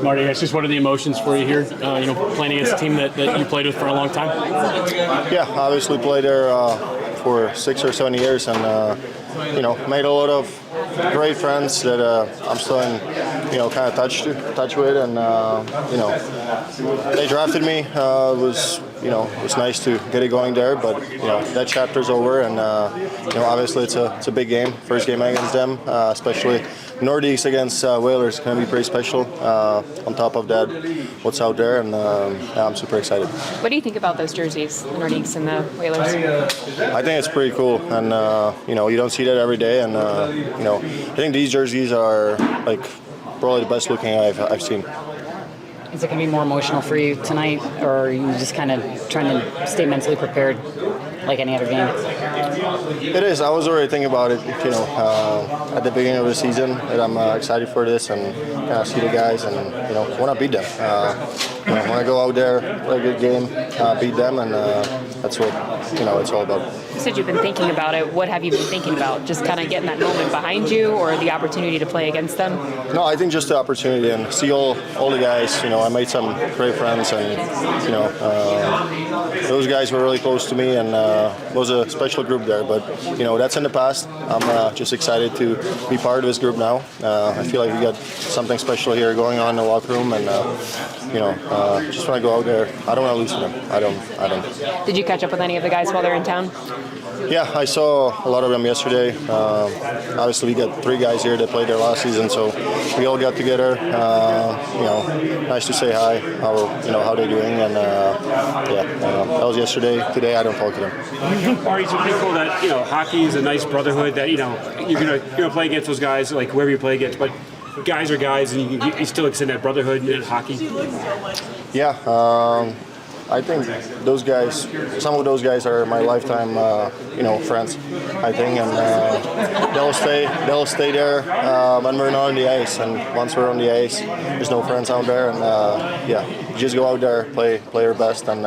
Marty, it's just what are the emotions for you here? Playing against a team that you played with for a long time. Yeah, obviously played there for 6 or 7 years, and made a lot of great friends that I'm still in, kind of touch with, and they drafted me. It was nice to get it going there, but that chapter's over, and obviously it's a big game, first game against them, especially Nordiques against Whalers. It's going to be pretty special. On top of that, what's out there, and I'm super excited. What do you think about those jerseys, the Nordiques and the Whalers? I think it's pretty cool, and you don't see that every day, and I think these jerseys are probably the best looking I've seen. Is it going to be more emotional for you tonight, or are you just kind of trying to stay mentally prepared like any other game? It is. I was already thinking about it, at the beginning of the season, that I'm excited for this and kind of see the guys and, want to beat them. Want to go out there, play a good game, beat them, and that's what, it's all about. You said you've been thinking about it. What have you been thinking about? Just kind of getting that moment behind you, or the opportunity to play against them? No, I think just the opportunity and see all the guys. I made some great friends, and those guys were really close to me, and it was a special group there. But that's in the past. I'm just excited to be part of this group now. I feel like we got something special here going on in the locker room, and just want to go out there. I don't want to lose to them. I don't. Did you catch up with any of the guys while they're in town? Yeah, I saw a lot of them yesterday. Obviously, we got 3 guys here that played there last season, so we all got together. Nice to say hi, how they're doing, and that was yesterday. Today, I don't talk to them. Marty, it's pretty cool that hockey is a nice brotherhood. That you're gonna play against those guys like whoever you play against, but guys are guys, and you still extend that brotherhood in hockey. Yeah. I think those guys, some of those guys are my lifetime, friends, I think, and they'll stay there when we're not on the ice, and once we're on the ice, there's no friends out there, and just go out there, play your best, and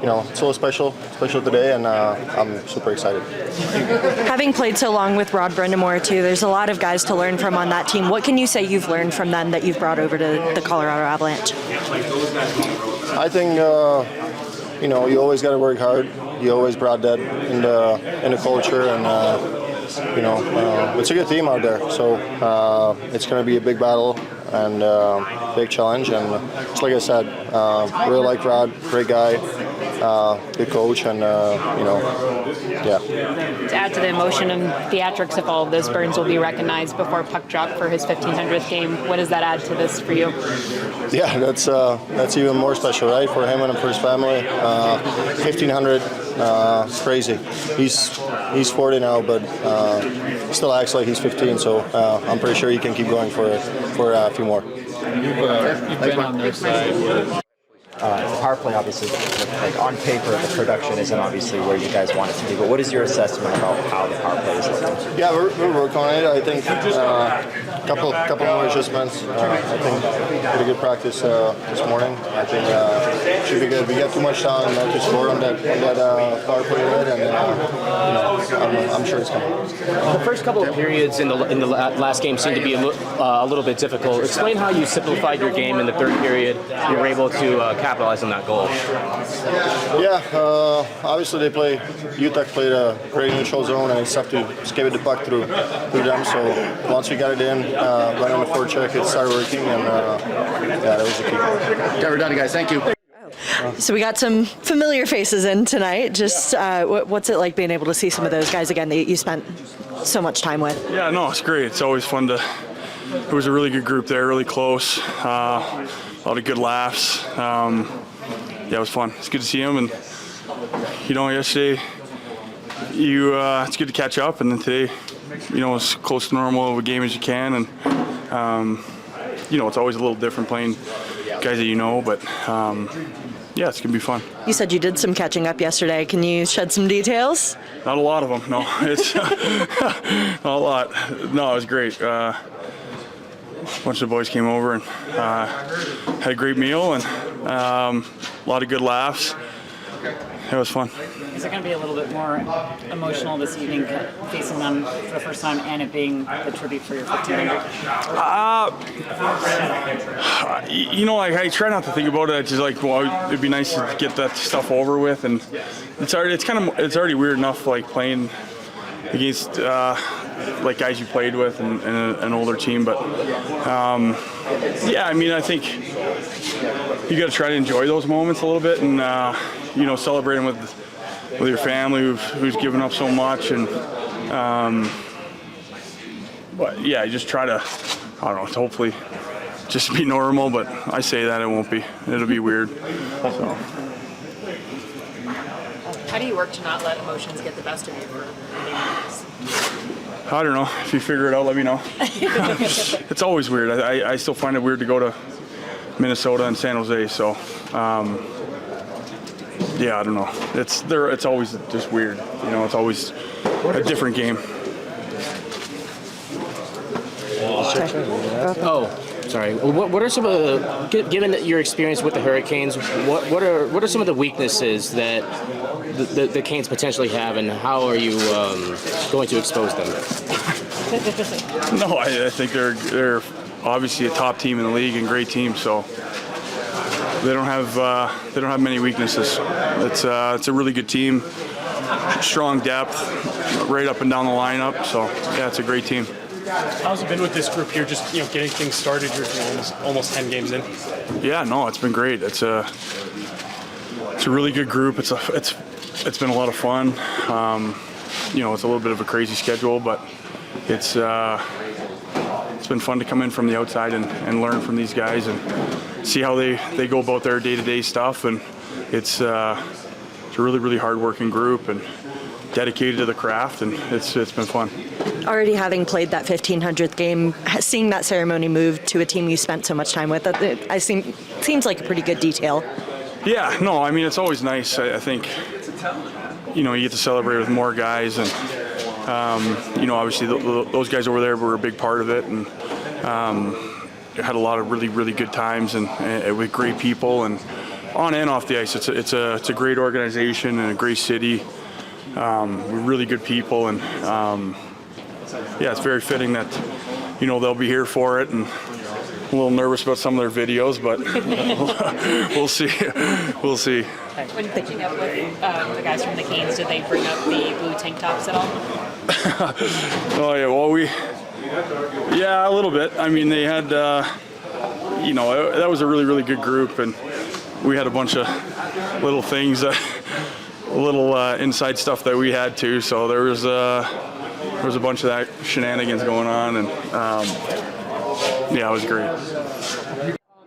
it's so special today, and I'm super excited. Having played so long with Rod Brind'Amour too, there's a lot of guys to learn from on that team. What can you say you've learned from them that you've brought over to the Colorado Avalanche? I think you always got to work hard. You always brought that in the culture, and it's a good team out there. So it's going to be a big battle and big challenge. And just like I said, really like Rod, great guy, good coach, and yeah. To add to the emotion and theatrics of all of this, Burns will be recognized before puck drop for his 1500th game. What does that add to this for you? Yeah, that's even more special, right, for him and for his family. 1500, it's crazy. He's 40 now, but still acts like he's 15. So I'm pretty sure he can keep going for a few more. You've been on their side. The power play, obviously, on paper, the production isn't obviously where you guys want it to be. But what is your assessment about how the power play is looking? Yeah, we're working on it. I think couple more adjustments. I think pretty good practice this morning. I think it should be good. We got too much time to score on that power play, and I'm sure it's coming. The first couple of periods in the last game seemed to be a little bit difficult. Explain how you simplified your game in the third period. You were able to capitalize on that goal. Yeah, obviously UTEC played a great neutral zone, and it's tough to skip the puck through them. So once we got it in, right on the forecheck, it started working, and that was the key. Okay, we're done, guys. Thank you. So we got some familiar faces in tonight. Just what's it like being able to see some of those guys again that you spent so much time with? Yeah, no, it's great. It's always fun to. It was a really good group there, really close. A lot of good laughs. It was fun. It's good to see them, and yesterday, it's good to catch up, and then today, as close to normal of a game as you can, and it's always a little different playing guys that but it's gonna be fun. You said you did some catching up yesterday. Can you shed some details? Not a lot of them. No, it's not a lot. No, it was great. A bunch of the boys came over and had a great meal, and a lot of good laughs. It was fun. Is it going to be a little bit more emotional this evening, facing them for the first time, and it being the tribute for your 1500? You know, like I try not to think about it. Just like, well, it'd be nice to get that stuff over with, and it's already weird enough like playing against like guys you played with and an older team. But yeah, I mean, I think you got to try to enjoy those moments a little bit, and you know, celebrate them with your family who's given up so much, and but yeah, you just try to, I don't know, hopefully just be normal. But I say that it won't be. It'll be weird. So. How do you work to not let emotions get the best of you for I don't know. If you figure it out, let me know. It's always weird. I still find it weird to go to Minnesota and San Jose. So, yeah, I don't know. It's always just weird. You know, it's always a different game. Oh, sorry. What are some of the, given that your experience with the Hurricanes, what are some of the weaknesses that the Canes potentially have, and how are you going to expose them? No, I think they're obviously a top team in the league and great team. So they don't have many weaknesses. It's a really good team, strong depth, right up and down the lineup. So yeah, it's a great team. How's it been with this group here? Just getting things started. You're almost 10 games in. Yeah, no, it's been great. It's a really good group. It's been a lot of fun. You know, it's a little bit of a crazy schedule, but it's been fun to come in from the outside and learn from these guys and see how they go about their day-to-day stuff. And it's a really hard-working group and dedicated to the craft, and it's been fun. Already having played that 1500th game, seeing that ceremony move to a team you spent so much time with, seems like a pretty good detail. Yeah, no, I mean, it's always nice. I think, you know, you get to celebrate with more guys, and you know, obviously those guys over there were a big part of it, and had a lot of really good times and with great people, and on and off the ice, it's a great organization and a great city. Really good people, and yeah, it's very fitting that, you know, they'll be here for it, and a little nervous about some of their videos, but we'll see. We'll see. When pitching up with the guys from the Canes, did they bring up the blue tank tops at all? Oh yeah, well yeah, a little bit. I mean, they had, you know, that was a really good group, and we had a bunch of little things, little inside stuff that we had too. So there was a bunch of that shenanigans going on, and yeah, it was great.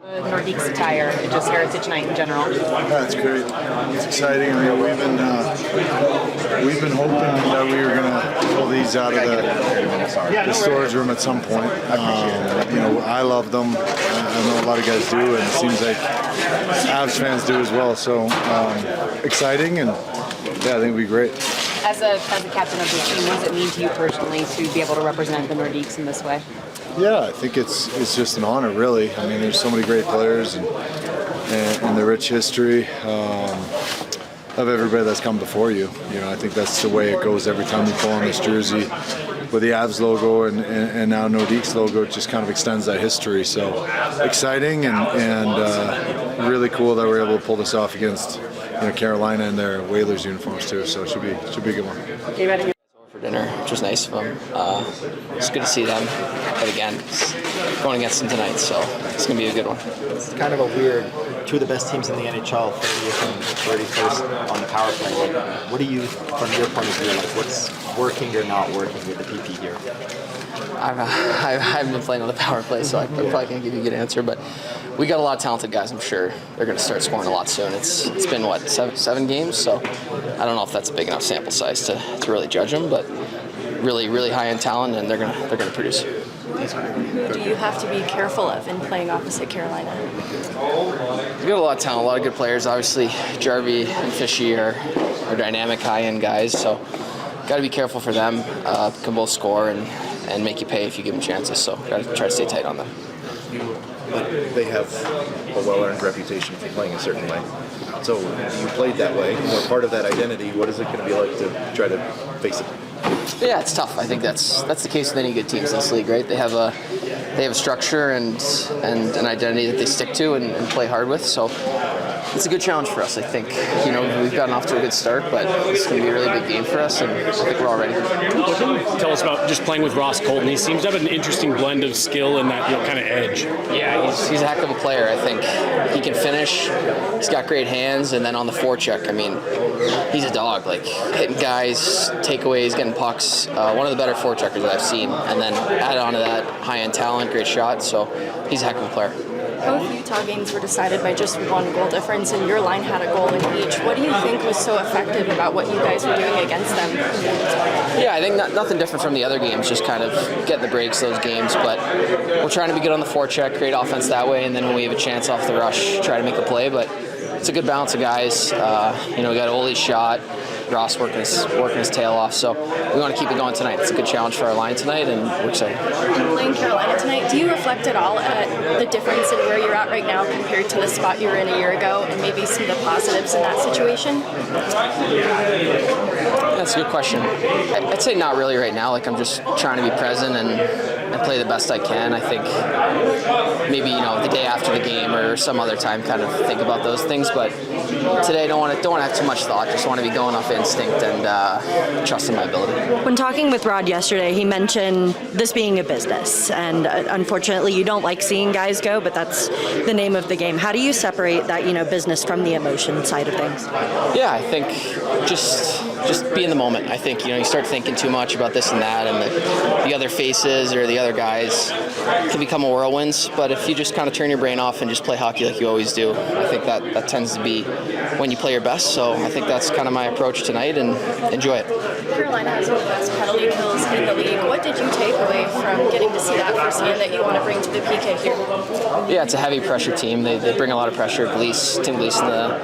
The Nordiques attire, just Heritage Night in general. That's great. It's exciting. I mean, we've been hoping that we were going to pull these out of the storage room at some point. You know, I love them. I know a lot of guys do, and it seems like Avs fans do as well. So exciting, and yeah, I think it'd be great. As a captain of the team, what does it mean to you personally to be able to represent the Nordiques in this way? Yeah, I think it's just an honor, really. I mean, there's so many great players and the rich history of everybody that's come before you. You know, I think that's the way it goes every time you pull on this jersey with the Avs logo and now Nordiques logo. It just kind of extends that history. So exciting and really cool that we're able to pull this off against Carolina in their Whalers uniforms too. So it should be a good one. For dinner, which was nice of them. It's good to see them, but again, it's going against them tonight, so it's going to be a good one. It's kind of a weird, two of the best teams in the NHL, 30th and 31st on the power play. Like, what do you, from your point of view, like what's working or not working with the PP gear? I haven't been playing on the power play, so I probably can't give you a good answer, but we got a lot of talented guys. I'm sure they're going to start scoring a lot soon. It's been, what, seven games? So I don't know if that's a big enough sample size to really judge them, but really high-end talent, and they're going to produce. Do you have to be careful of in playing opposite Carolina? We got a lot of talent, a lot of good players. Obviously, Jarvie and Fishy are dynamic, high-end guys, so got to be careful for them. Can both score and make you pay if you give them chances, so got to try to stay tight on them. They have a well-earned reputation for playing a certain way. So you played that way. You're part of that identity. What is it going to be like to try to face it? Yeah, it's tough. I think that's the case with any good teams in this league, right? They have a structure and an identity that they stick to and play hard with. So it's a good challenge for us. I think we've gotten off to a good start, but it's going to be a really big game for us, and I think we're all ready. Tell us about just playing with Ross Colton. He seems to have an interesting blend of skill and that kind of edge. Yeah, he's a heck of a player. I think he can finish. He's got great hands, and then on the forecheck, I mean, he's a dog. Like hitting guys, takeaways, getting pucks. One of the better forecheckers that I've seen. And then add on to that high-end talent, great shot. So he's a heck of a player. Both Utah games were decided by just one goal difference, and your line had a goal in each. What do you think was so effective about what you guys were doing against them? Yeah, I think nothing different from the other games, just kind of getting the breaks those games. But we're trying to be good on the forecheck, create offense that way, and then when we have a chance off the rush, try to make a play. But it's a good balance of guys. We got Ole's shot, Ross working his tail off. So we want to keep it going tonight. It's a good challenge for our line tonight, and we're excited. Playing Carolina tonight, do you reflect at all at the difference in where you're at right now compared to the spot you were in a year ago, and maybe some of the positives in that situation? That's a good question. I'd say not really right now. Like I'm just trying to be present and play the best I can. I think maybe the day after the game or some other time, kind of think about those things. But today, don't want to have too much thought. Just want to be going off instinct and trust in my ability. When talking with Rod yesterday, he mentioned this being a business, and unfortunately, you don't like seeing guys go, but that's the name of the game. How do you separate that business from the emotion side of things? Yeah, I think just be in the moment. I think you start thinking too much about this and that, and the other faces or the other guys can become a whirlwinds. But if you just kind of turn your brain off and just play hockey like you always do, I think that tends to be when you play your best. So I think that's kind of my approach tonight, and enjoy it. Carolina has one of the best penalty kills in the league. What did you take away from getting to see that firsthand that you want to bring to the PK here? Yeah, it's a heavy pressure team. They bring a lot of pressure. Tim Gleason, the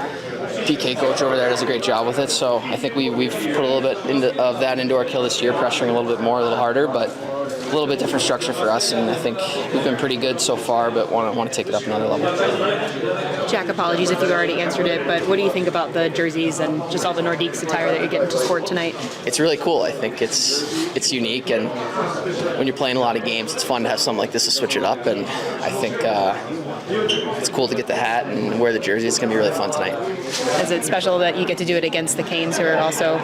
PK coach over there, does a great job with it. So I think we've put a little bit of that into our kill this year, pressuring a little bit more, a little harder, but a little bit different structure for us. And I think we've been pretty good so far, but want to take it up another level. Jack, apologies if you already answered it, but what do you think about the jerseys and just all the Nordiques attire that you're getting to sport tonight? It's really cool. I think it's unique, and when you're playing a lot of games, it's fun to have something like this to switch it up. And I think it's cool to get the hat and wear the jersey. It's going to be really fun tonight. Is it special that you get to do it against the Canes, who are also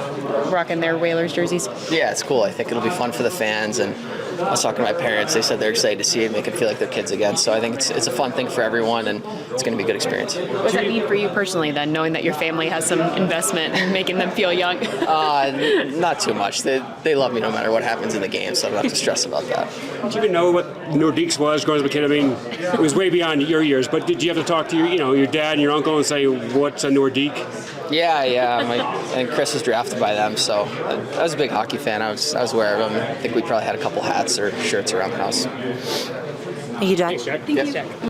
rocking their Whalers jerseys? Yeah, it's cool. I think it'll be fun for the fans, and I was talking to my parents. They said they're excited to see it, make them feel like they're kids again. So I think it's a fun thing for everyone, and it's going to be a good experience. What does that mean for you personally, then, knowing that your family has some investment in making them feel young? Not too much. They love me no matter what happens in the game, so I don't have to stress about that. Did you even know what Nordiques was growing up as a kid? I mean, it was way beyond your years, but did you have to talk to your dad and your uncle and say, what's a Nordique? Yeah. I think Chris was drafted by them, so I was a big hockey fan. I was aware of them. I think we probably had a couple hats or shirts around the house. Thank you, Jack. Thanks, Jack. Thank you.